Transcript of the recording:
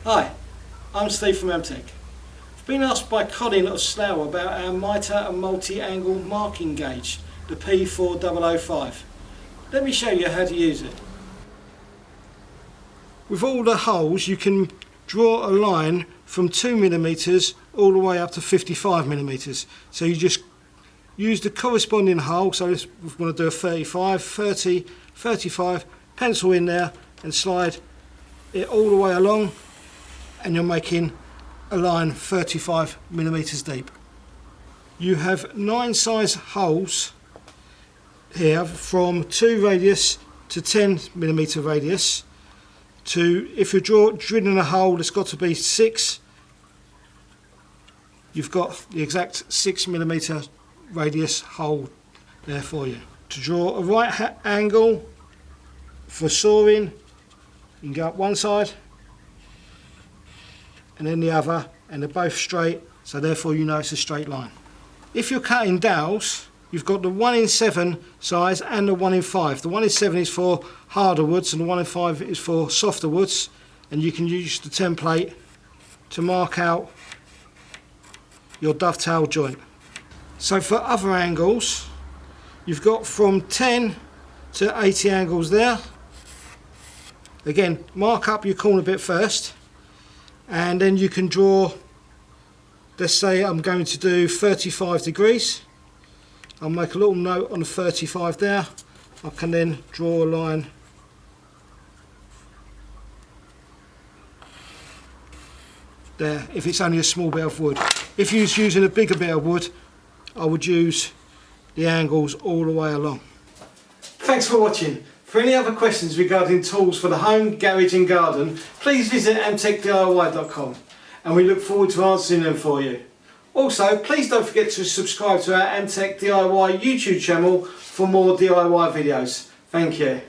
Hi, I'm Steve from Amtech. I've been asked by Colin of Slough about our mitre and multi-angle marking gauge, the P4005. Let me show you how to use it. With all the holes you can draw a line from 2mm all the way up to 55mm. So you just use the corresponding hole, so if we want to do a 35, 30, 35, pencil in there and slide it all the way along, and you're making a line 35mm deep. You have 9 size holes here, from 2 radius to 10mm radius. If you're drilling a hole, it's got to be 6. You've got the exact 6mm radius hole there for you. To draw a right angle for sawing, you can go up one side and then the other, and they're both straight, so therefore you know it's a straight line. If you're cutting dowels, you've got the 1 in 7 size and the 1 in 5. The 1 in 7 is for harder woods and the 1 in 5 is for softer woods, and you can use the template to mark out your dovetail joint. So for other angles, you've got from 10 to 80 angles there. Again, mark up your corner bit first, and then you can draw, let's say I'm going to do 35 degrees. I'll make a little note on the 35 there. I can then draw a line there if it's only a small bit of wood. If you're using a bigger bit of wood, I would use the angles all the way along. Thanks for watching. For any other questions regarding tools for the home, garage and garden, please visit amtechdiy.com, and we look forward to answering them for you. Also, please don't forget to subscribe to our Amtech DIY YouTube channel for more DIY videos. Thank you.